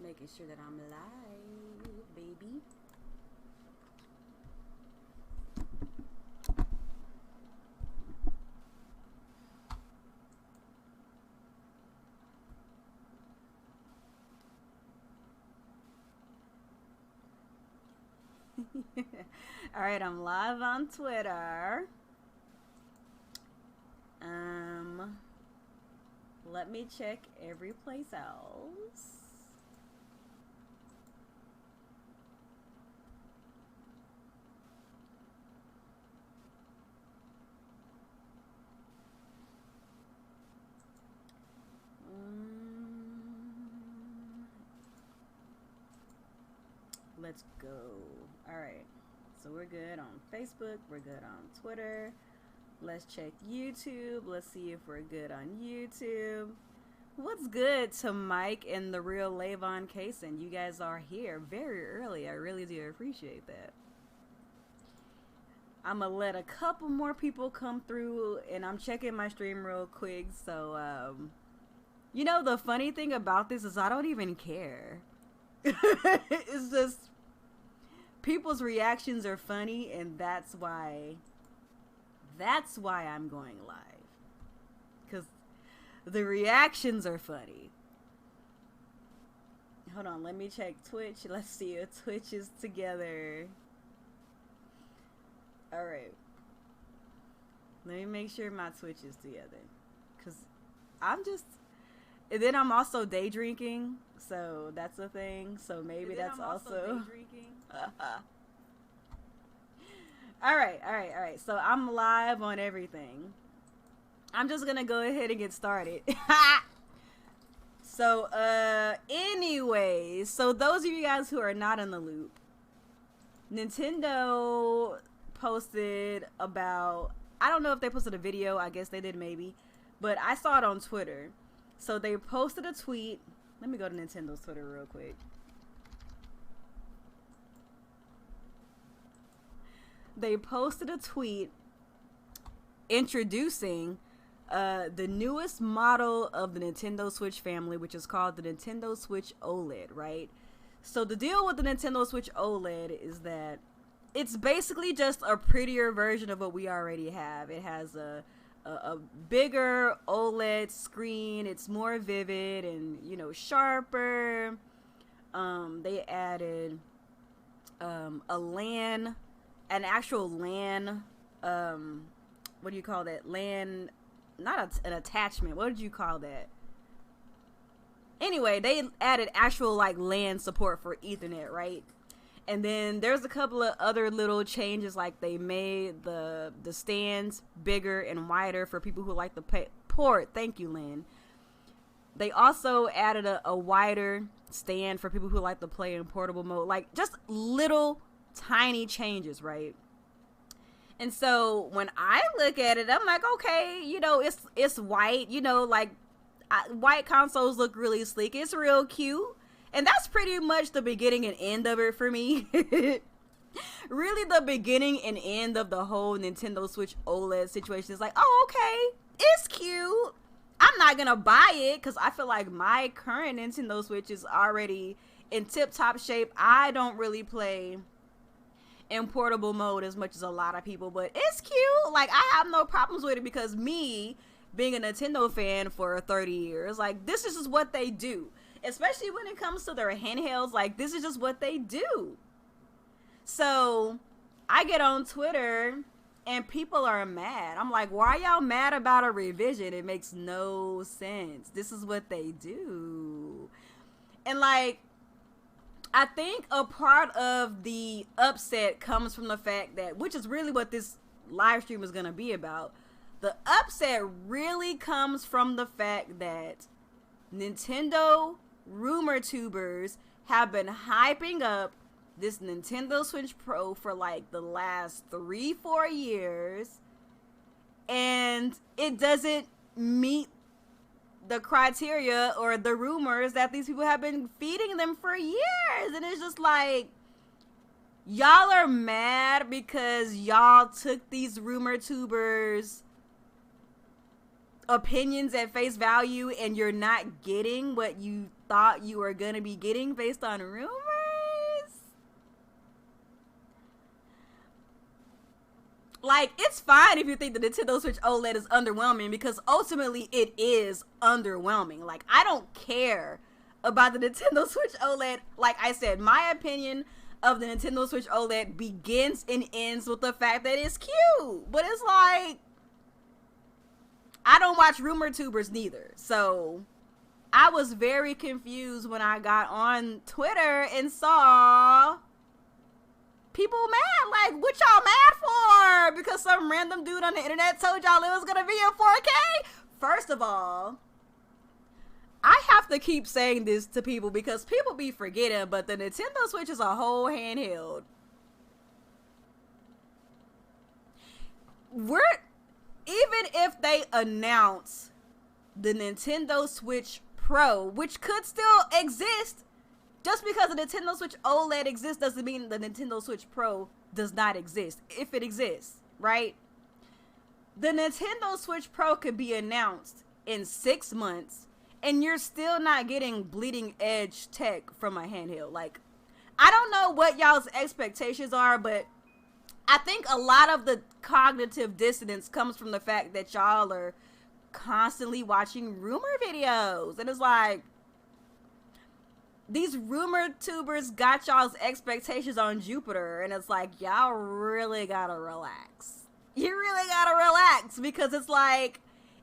Making sure that I'm live, baby. All right, I'm live on Twitter. Let me check every place else. Let's go. All right, so we're good on Facebook, we're good on Twitter. Let's check YouTube. Let's see if we're good on YouTube. What's good to Mike and the real Lavon Kaysen? You guys are here very early. I really do appreciate that. I'm gonna let a couple more people come through, and I'm checking my stream real quick. So, you know, the funny thing about this is I don't even care. It's just people's reactions are funny, and that's why I'm going live, because the reactions are funny. Hold on, let me check Twitch. Let's see if Twitch is together. All right, let me make sure my Twitch is together, because and then I'm also day drinking, so that's a thing. So maybe that's also day drinking. All right. So I'm live on everything. I'm just gonna go ahead and get started. So, anyways, so those of you guys who are not in the loop, Nintendo posted about, I don't know if they posted a video, I guess they did maybe, but I saw it on Twitter. So they posted a tweet. Let me go to Nintendo's Twitter real quick. They posted a tweet introducing the newest model of the Nintendo Switch family, which is called the Nintendo Switch OLED, right? So the deal with the Nintendo Switch OLED is that it's basically just a prettier version of what we already have. It has a bigger OLED screen. It's more vivid and, you know, sharper. They added an actual LAN, what do you call that? LAN, not an attachment. What did you call that? Anyway, they added actual like LAN support for Ethernet, right? And then there's a couple of other little changes, like they made the stands bigger and wider for people who like the port. Thank you, Lynn. They also added a wider stand for people who like to play in portable mode. Like, just little tiny changes, right? And so when I look at it, I'm like, okay, you know, it's white, you know, like white consoles look really sleek. It's real cute. And that's pretty much the beginning and end of it for me. Really, the beginning and end of the whole Nintendo Switch OLED situation is like, oh, okay, it's cute. I'm not gonna buy it because I feel like my current Nintendo Switch is already in tip-top shape. I don't really play in portable mode as much as a lot of people, but it's cute. Like, I have no problems with it because me being a Nintendo fan for 30 years, like, this is just what they do. Especially when it comes to their handhelds, like, this is just what they do. So I get on Twitter and people are mad. I'm like, why are y'all mad about a revision? It makes no sense. This is what they do. And like, I think a part of the upset comes from the fact that, which is really what this live stream is going to be about. The upset really comes from the fact that Nintendo rumor tubers have been hyping up this Nintendo Switch Pro for like the last 3-4 years, and it doesn't meet the criteria or the rumors that these people have been feeding them for years. And it's just like, y'all are mad because y'all took these rumor tubers opinions at face value and you're not getting what you thought you were gonna be getting based on rumors. Like, it's fine if you think the Nintendo Switch OLED is underwhelming, because ultimately it is underwhelming. Like, I don't care about the Nintendo Switch OLED. Like I said, my opinion of the Nintendo Switch OLED begins and ends with the fact that it's cute. But it's like, I don't watch rumor tubers neither. So I was very confused when I got on Twitter and saw people mad. Like, what y'all mad for? Because some random dude on the internet told y'all it was gonna be in 4K? First of all, I have to keep saying this to people because people be forgetting, but the Nintendo Switch is a whole handheld. Even if they announce the Nintendo Switch Pro, which could still exist, just because the Nintendo Switch OLED exists doesn't mean the Nintendo Switch Pro does not exist. If it exists, right? The Nintendo Switch Pro could be announced in 6 months and you're still not getting bleeding edge tech from a handheld. Like, I don't know what y'all's expectations are, but I think a lot of the cognitive dissonance comes from the fact that y'all are constantly watching rumor videos. And it's like, these rumor tubers got y'all's expectations on Jupiter, and it's like, y'all really gotta relax. You really gotta relax, because it's like,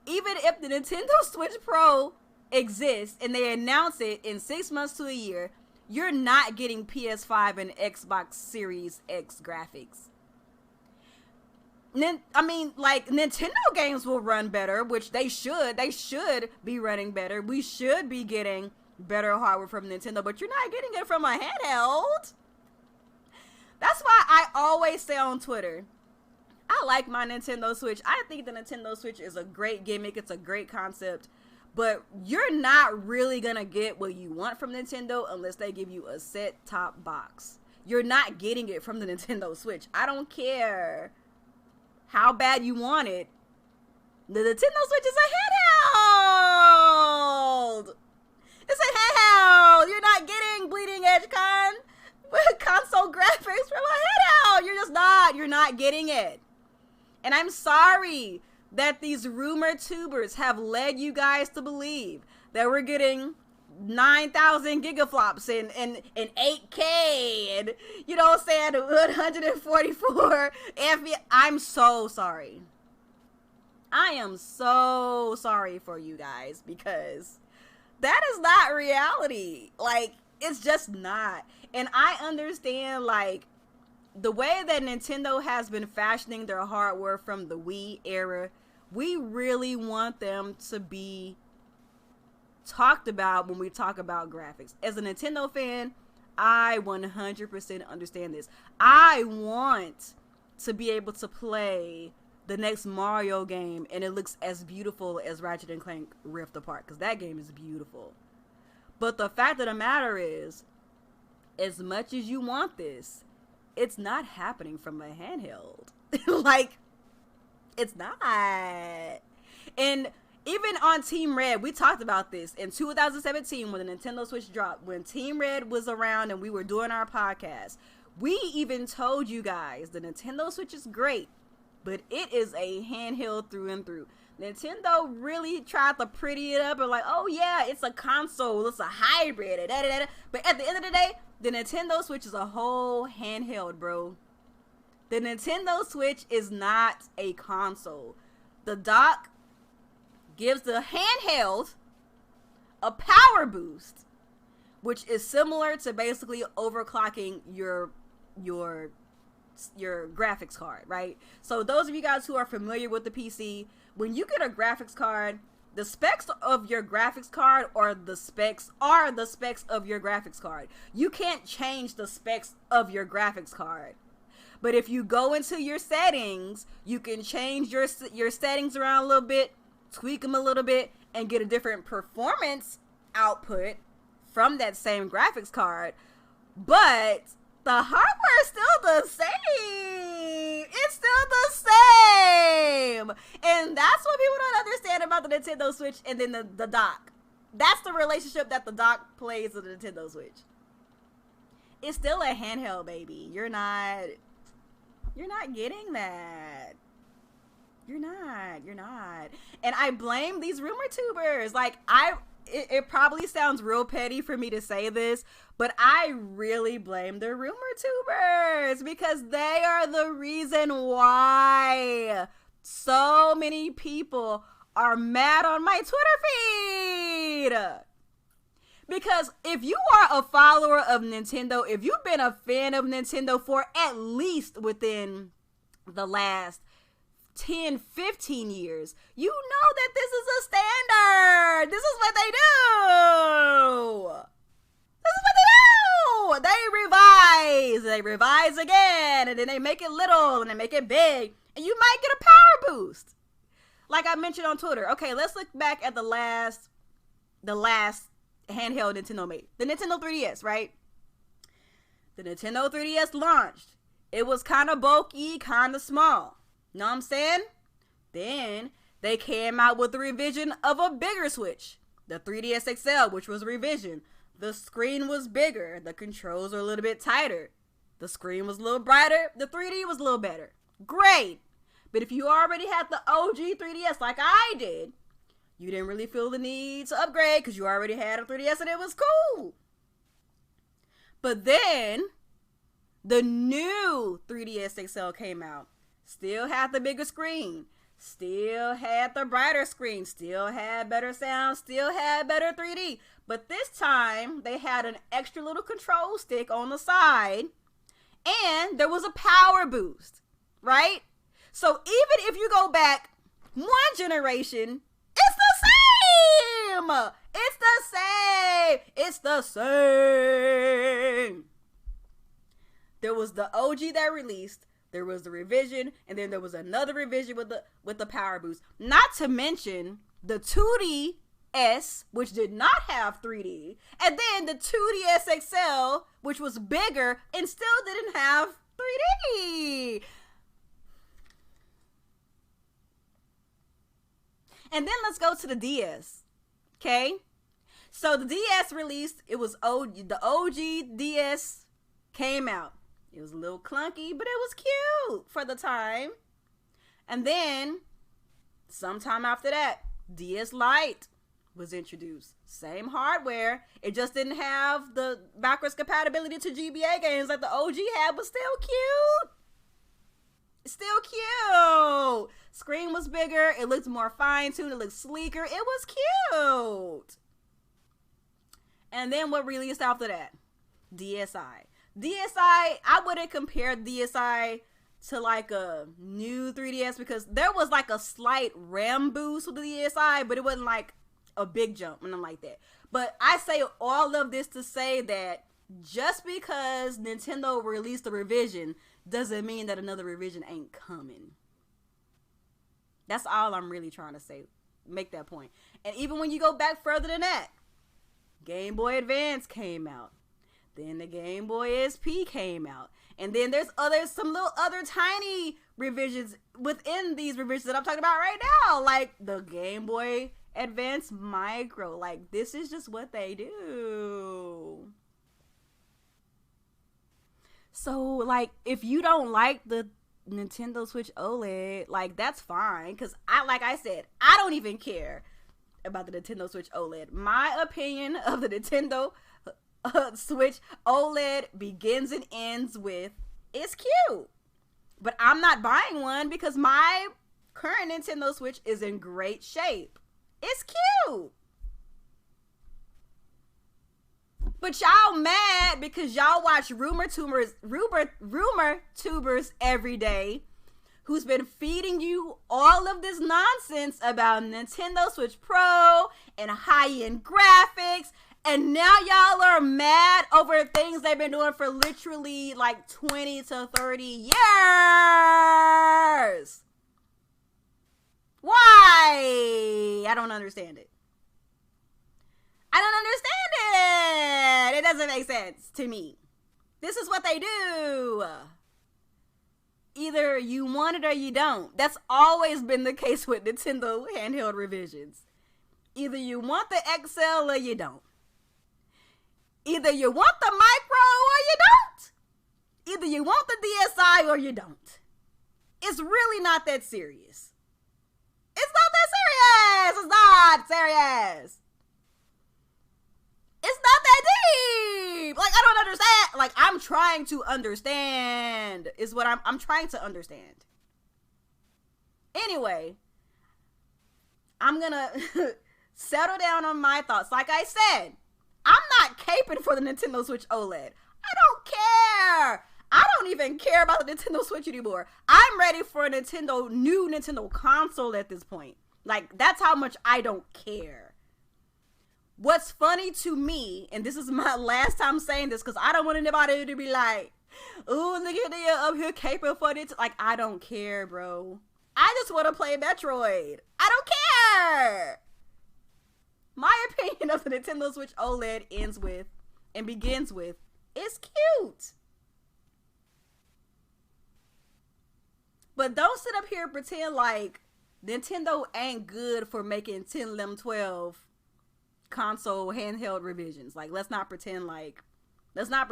even if the Nintendo Switch Pro exists and they announce it in 6 months to a year, you're not getting PS5 and Xbox Series X graphics. I mean, like, Nintendo games will run better, which they should. They should be running better. We should be getting better hardware from Nintendo, but you're not getting it from a handheld. That's why I always say on Twitter, I like my Nintendo Switch. I think the Nintendo Switch is a great gimmick. It's a great concept, but you're not really gonna get what you want from Nintendo unless they give you a set-top box. You're not getting it from the Nintendo Switch. I don't care how bad you want it. The Nintendo Switch is a handheld. It's a handheld. You're not getting bleeding edge console graphics from a handheld. You're just not. You're not getting it. And I'm sorry that these rumor tubers have led you guys to believe that we're getting 9,000 gigaflops and 8K and, you know what I'm saying, 144 FPS. I'm so sorry. I am so sorry for you guys, because that is not reality. Like, it's just not. And I understand, like, the way that Nintendo has been fashioning their hardware from the Wii era, we really want them to be talked about when we talk about graphics. As a Nintendo fan, I 100% understand this. I want to be able to play the next Mario game and it looks as beautiful as Ratchet and Clank Rift Apart, because that game is beautiful. But the fact of the matter is, as much as you want this, it's not happening from a handheld. Like, it's not. And even on Team Red, we talked about this in 2017 when the Nintendo Switch dropped. When Team Red was around and we were doing our podcast, we even told you guys the Nintendo Switch is great, but it is a handheld through and through. Nintendo really tried to pretty it up and like, oh yeah, it's a console, it's a hybrid, and da-da-da-da. But at the end of the day, the Nintendo Switch is a whole handheld, bro. The Nintendo Switch is not a console. The dock gives the handheld a power boost, which is similar to basically overclocking your graphics card, right? So those of you guys who are familiar with the PC, when you get a graphics card, the specs of your graphics card are the specs of your graphics card. You can't change the specs of your graphics card. But if you go into your settings, you can change your settings around a little bit, tweak them a little bit, and get a different performance output from that same graphics card. But the hardware is still the same. It's still the same. And that's what people don't understand about the Nintendo Switch and then the dock. That's the relationship that the dock plays with the Nintendo Switch. It's still a handheld, baby. You're not getting that. You're not. And I blame these rumor tubers. Like, it probably sounds real petty for me to say this, but I really blame the rumor tubers because they are the reason why so many people are mad on my Twitter feed. Because if you are a follower of Nintendo, if you've been a fan of Nintendo for at least within the last 10, 15 years, you know that this is a standard. This is what they do. They revise again, and then they make it little, and they make it big, and you might get a power boost. Like I mentioned on Twitter. Okay, let's look back at the last handheld Nintendo made. The Nintendo 3DS, right? The Nintendo 3DS launched. It was kind of bulky, kind of small. Know what I'm saying? Then they came out with a revision of a bigger Switch. The 3DS XL, which was a revision. The screen was bigger. The controls were a little bit tighter. The screen was a little brighter. The 3D was a little better. Great. But if you already had the OG 3DS like I did, you didn't really feel the need to upgrade because you already had a 3DS and it was cool. But then the new 3DS XL came out. Still had the bigger screen. Still had the brighter screen. Still had better sound. Still had better 3D. But this time, they had an extra little control stick on the side. And there was a power boost. Right? So even if you go back one generation, it's the same! It's the same! It's the same! There was the OG that released. There was the revision, and then there was another revision with the power boost. Not to mention the 2DS, which did not have 3D, and then the 2DS XL, which was bigger and still didn't have 3D. And then let's go to the DS. Okay? So the DS released, the OG DS came out. It was a little clunky, but it was cute for the time. And then, sometime after that, DS Lite was introduced. Same hardware. It just didn't have the backwards compatibility to GBA games like the OG had, but still cute. Still cute. Screen was bigger. It looked more fine-tuned. It looked sleeker. It was cute. And then what released after that? DSi. DSi, I wouldn't compare DSi to like a new 3DS because there was like a slight RAM boost with the DSi, but it wasn't like a big jump and nothing like that. But I say all of this to say that just because Nintendo released a revision doesn't mean that another revision ain't coming. That's all I'm really trying to say. Make that point. And even when you go back further than that, Game Boy Advance came out. Then the Game Boy SP came out. And then there's some little other tiny revisions within these revisions that I'm talking about right now. Like the Game Boy Advance Micro. Like, this is just what they do. So, like, if you don't like the Nintendo Switch OLED, like, that's fine. Because, like I said, I don't even care about the Nintendo Switch OLED. My opinion of the Nintendo Switch OLED begins and ends with, it's cute. But I'm not buying one because my current Nintendo Switch is in great shape. It's cute. But y'all mad because y'all watch rumor tubers every day who's been feeding you all of this nonsense about Nintendo Switch Pro and high-end graphics. And now y'all are mad over things they've been doing for literally like 20 to 30 years. Why? I don't understand it. I don't understand it. It doesn't make sense to me. This is what they do. Either you want it or you don't. That's always been the case with Nintendo handheld revisions. Either you want the XL or you don't. Either you want the micro or you don't. Either you want the DSi or you don't. It's really not that serious. It's not that serious. It's not serious. It's not that deep. Like, I don't understand. Like, I'm trying to understand is what I'm trying to understand. Anyway, I'm gonna settle down on my thoughts. Like I said, I'm not caping for the Nintendo Switch OLED. I don't care. I don't even care about the Nintendo Switch anymore. I'm ready for a new Nintendo console at this point. Like, that's how much I don't care. What's funny to me, and this is my last time saying this because I don't want anybody to be like, oh, look at they up here caping for it. Like, I don't care, bro. I just want to play Metroid. I don't care. My opinion of the Nintendo Switch OLED ends with and begins with, it's cute. But don't sit up here and pretend like Nintendo ain't good for making 10-11-12 console handheld revisions. Like, let's not pretend like that's not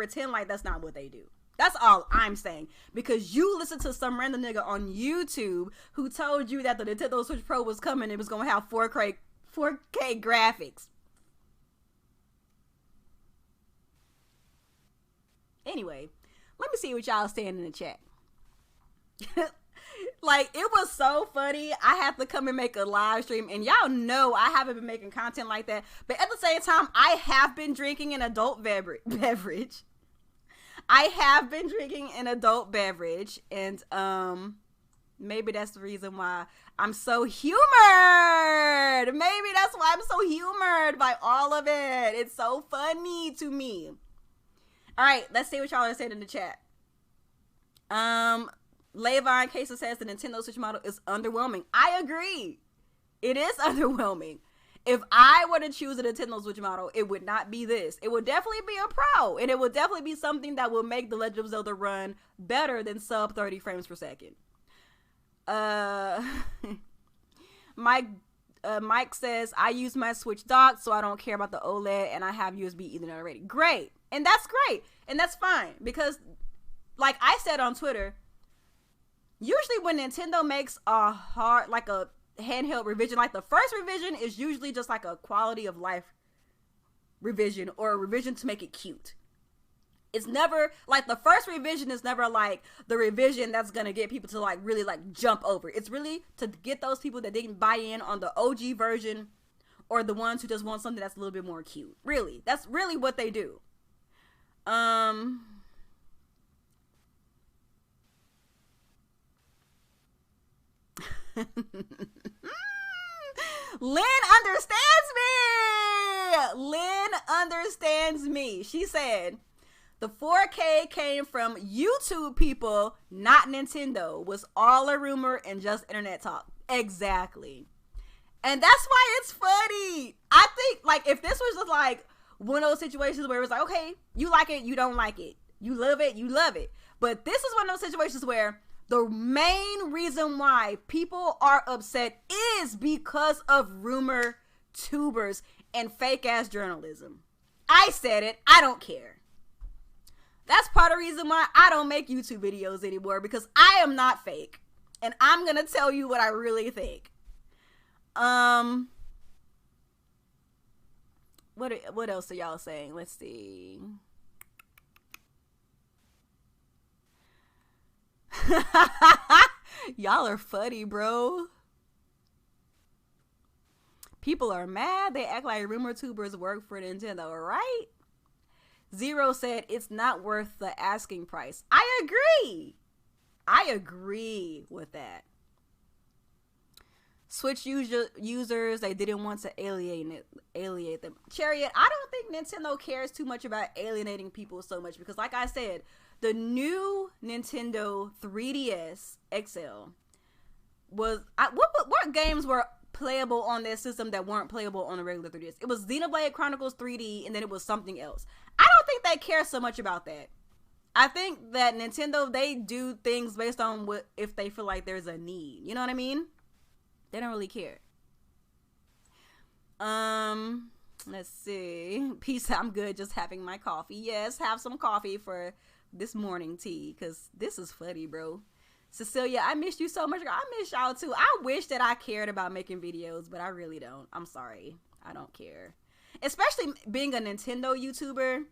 what they do. That's all I'm saying. Because you listen to some random nigga on YouTube who told you that the Nintendo Switch Pro was coming and it was going to have 4K graphics. Anyway, let me see what y'all saying in the chat. Like, it was so funny. I have to come and make a live stream. And y'all know I haven't been making content like that. But at the same time, I have been drinking an adult beverage. I have been drinking an adult beverage. And maybe that's the reason why I'm so humored. Maybe that's why I'm so humored by all of it. It's so funny to me. All right, let's see what y'all are saying in the chat. Levon Casey says the Nintendo Switch model is underwhelming. I agree. It is underwhelming. If I were to choose a Nintendo Switch model, it would not be this. It would definitely be a Pro. And it would definitely be something that will make The Legend of Zelda run better than sub 30 frames per second. Mike says, I use my Switch dock, so I don't care about the OLED, and I have USB Ethernet already. Great. And that's great. And that's fine. Because, like I said on Twitter, usually when Nintendo makes a handheld revision, like the first revision is usually just like a quality of life revision or a revision to make it cute. It's never, like, the first revision is never like the revision that's going to get people to like really like jump over. It's really to get those people that didn't buy in on the OG version or the ones who just want something that's a little bit more cute. Really, that's really what they do. Lynn understands me. Lynn understands me. She said, the 4K came from YouTube people, not Nintendo. Was all a rumor and just internet talk. Exactly. And that's why it's funny. I think, like, if this was just like one of those situations where it was like, okay, you like it, you don't like it. You love it, you love it. But this is one of those situations where the main reason why people are upset is because of rumor tubers and fake ass journalism. I said it. I don't care. That's part of the reason why I don't make YouTube videos anymore, because I am not fake. And I'm going to tell you what I really think. What else are y'all saying? Let's see. Y'all are funny, bro. People are mad. They act like rumor tubers work for Nintendo, right? Zero said it's not worth the asking price. I agree. I agree with that. Switch users, they didn't want to alienate them. Chariot, I don't think Nintendo cares too much about alienating people so much, because like I said, the new Nintendo 3DS XL was, what games were playable on their system that weren't playable on a regular 3DS? It was Xenoblade Chronicles 3D, and then it was something else. I don't think they care so much about that. I think that Nintendo, they do things based on what, if they feel like there's a need. You know what I mean? They don't really care. Let's see. Peace. I'm good. Just having my coffee. Yes, have some coffee for this morning tea, because this is funny, bro. Cecilia, I missed you so much. I miss y'all too. I wish that I cared about making videos, but I really don't. I'm sorry. I don't care. Especially being a Nintendo YouTuber.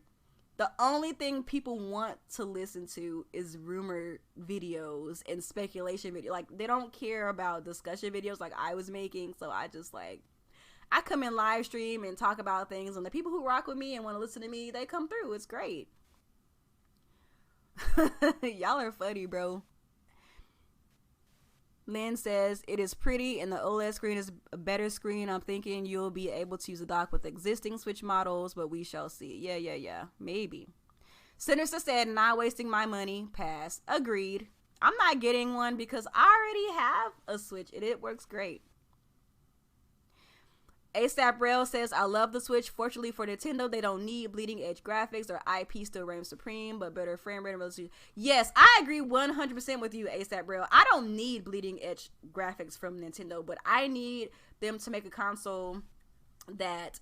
The only thing people want to listen to is rumor videos and speculation videos. Like, they don't care about discussion videos like I was making. So I just, like, I come in live stream and talk about things, and the people who rock with me and want to listen to me, they come through. It's great. Y'all are funny, bro. Lynn says, it is pretty and the OLED screen is a better screen. I'm thinking you'll be able to use the dock with existing Switch models, but we shall see. Yeah. Maybe. Sinister said, not wasting my money. Pass. Agreed. I'm not getting one because I already have a Switch and it works great. ASAP Rail says, I love the Switch. Fortunately for Nintendo, they don't need bleeding edge graphics. Their IP still reigns supreme, but better frame rate and resolution. Yes, I agree 100% with you, ASAP Rail. I don't need bleeding edge graphics from Nintendo, but I need them to make a console that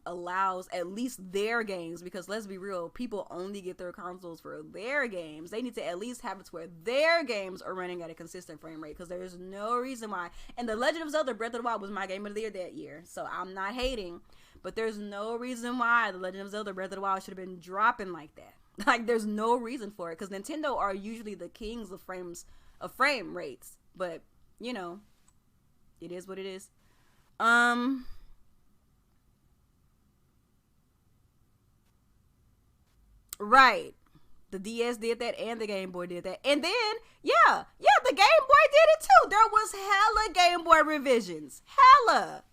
allows at least their games, because let's be real, people only get their consoles for their games. They need to at least have it to where their games are running at a consistent frame rate, because there's no reason why. And The Legend of Zelda Breath of the Wild was my game of the year that year, so I'm not hating, but there's no reason why The Legend of Zelda Breath of the Wild should have been dropping like that. Like, there's no reason for it, because Nintendo are usually the kings of frame rates, but you know, it is what it is. Right. The DS did that and the Game Boy did that. And then, yeah, the Game Boy did it too. There was hella Game Boy revisions. Hella.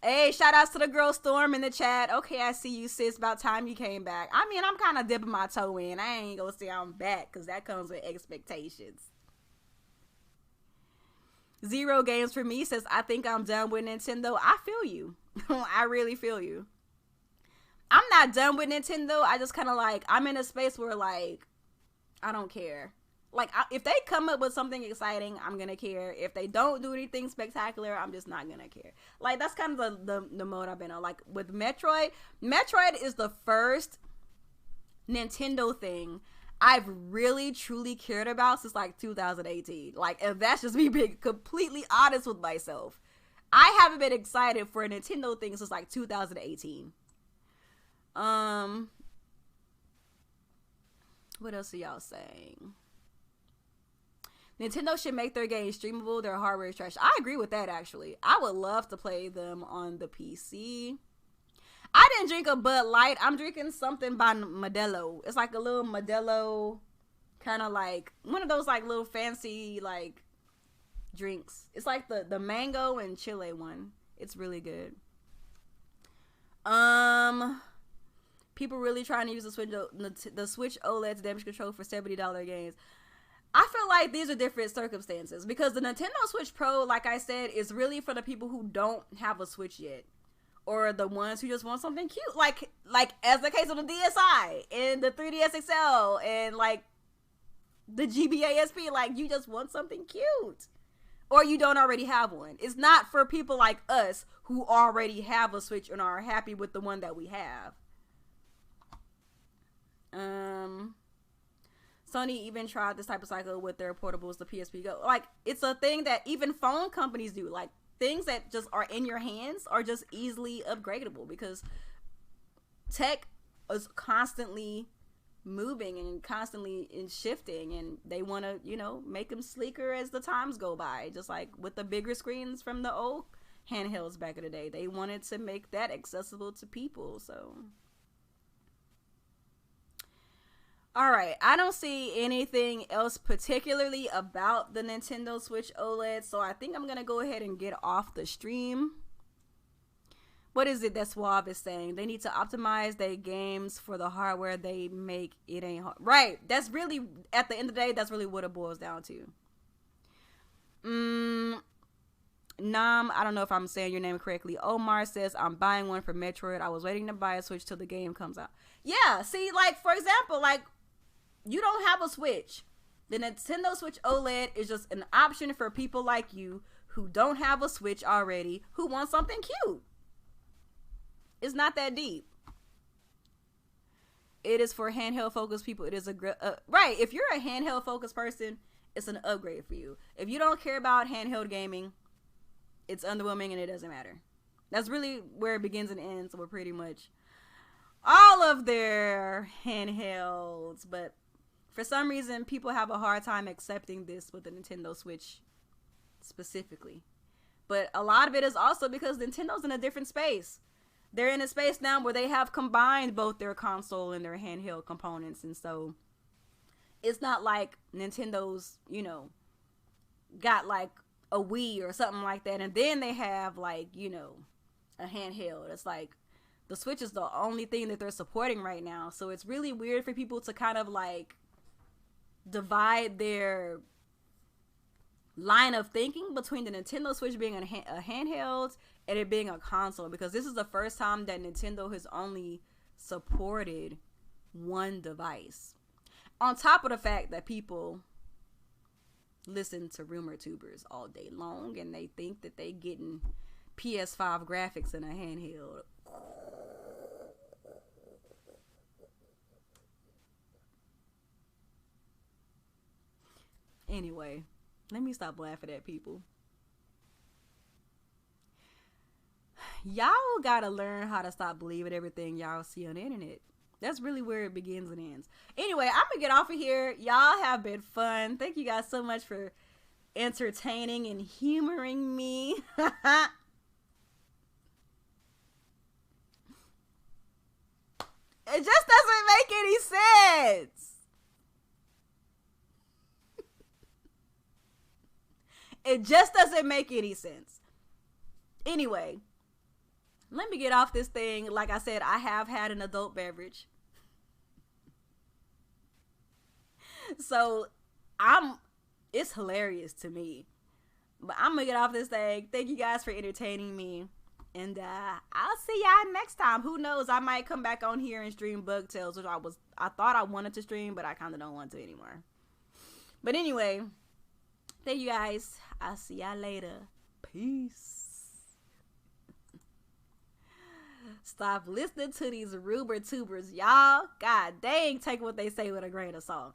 Hey, shout outs to the girl Storm in the chat. Okay, I see you, sis. About time you came back. I mean, I'm kind of dipping my toe in. I ain't gonna say I'm back, because that comes with expectations. Zero Games for me says, I think I'm done with Nintendo. I feel you. I really feel you. I'm not done with Nintendo. I just kind of like, I'm in a space where, like, I don't care. Like, if they come up with something exciting, I'm gonna care. If they don't do anything spectacular, I'm just not gonna care. Like, that's kind of the mode I've been on. Like, with Metroid is the first Nintendo thing I've really truly cared about since, like, 2018. Like, if that's just me being completely honest with myself, I haven't been excited for a Nintendo thing since, like, 2018. What else are y'all saying? Nintendo should make their games streamable. Their hardware is trash. I agree with that, actually. I would love to play them on the PC. I didn't drink a Bud Light. I'm drinking something by Modelo. It's like a little Modelo, kind of like one of those, like, little fancy, like, drinks. It's like the mango and chile one. It's really good. People really trying to use the Switch OLED damage control for $70 games. I feel like these are different circumstances, because the Nintendo Switch Pro, like I said, is really for the people who don't have a Switch yet, or the ones who just want something cute, like as the case of the DSi and the 3DS XL and, like, the GBA SP. Like, you just want something cute, or you don't already have one. It's not for people like us who already have a Switch and are happy with the one that we have. Sony even tried this type of cycle with their portables, the PSP Go. Like, it's a thing that even phone companies do. Like, things that just are in your hands are just easily upgradable, because tech is constantly moving and constantly shifting, and they want to, you know, make them sleeker as the times go by. Just like with the bigger screens from the old handhelds back in the day, they wanted to make that accessible to people. So, all right, I don't see anything else particularly about the Nintendo Switch OLED, so I think I'm gonna go ahead and get off the stream. What is it that Suave is saying? They need to optimize their games for the hardware they make. It ain't hard. Right. That's really, at the end of the day, that's really what it boils down to. Nam, I don't know if I'm saying your name correctly. Omar says, I'm buying one for Metroid. I was waiting to buy a Switch till the game comes out. Yeah, see, like, for example, like, you don't have a Switch. The Nintendo Switch OLED is just an option for people like you who don't have a Switch already, who want something cute. It's not that deep. It is for handheld focused people. It is right. If you're a handheld focused person, it's an upgrade for you. If you don't care about handheld gaming, it's underwhelming and it doesn't matter. That's really where it begins and ends with pretty much all of their handhelds. But for some reason, people have a hard time accepting this with the Nintendo Switch specifically. But a lot of it is also because Nintendo's in a different space. They're in a space now where they have combined both their console and their handheld components. And so it's not like Nintendo's, you know, got like a Wii or something like that, and then they have like, you know, a handheld. It's like the Switch is the only thing that they're supporting right now. So it's really weird for people to kind of like divide their line of thinking between the Nintendo Switch being a handheld and it being a console, because this is the first time that Nintendo has only supported one device. On top of the fact that people listen to rumor tubers all day long and they think that they getting PS5 graphics in a handheld. Anyway, let me stop laughing at people. Y'all gotta learn how to stop believing everything y'all see on the internet. That's really where it begins and ends. Anyway, I'm gonna get off of here. Y'all have been fun. Thank you guys so much for entertaining and humoring me. It just doesn't make any sense. It just doesn't make any sense. Anyway, let me get off this thing. Like I said, I have had an adult beverage. So it's hilarious to me. But I'm gonna get off this thing. Thank you guys for entertaining me. And I'll see y'all next time. Who knows? I might come back on here and stream Bug Tales, which I thought I wanted to stream, but I kinda don't want to anymore. But anyway, thank you guys. I'll see y'all later. Peace. Stop listening to these rumor tubers, y'all. God dang, take what they say with a grain of salt.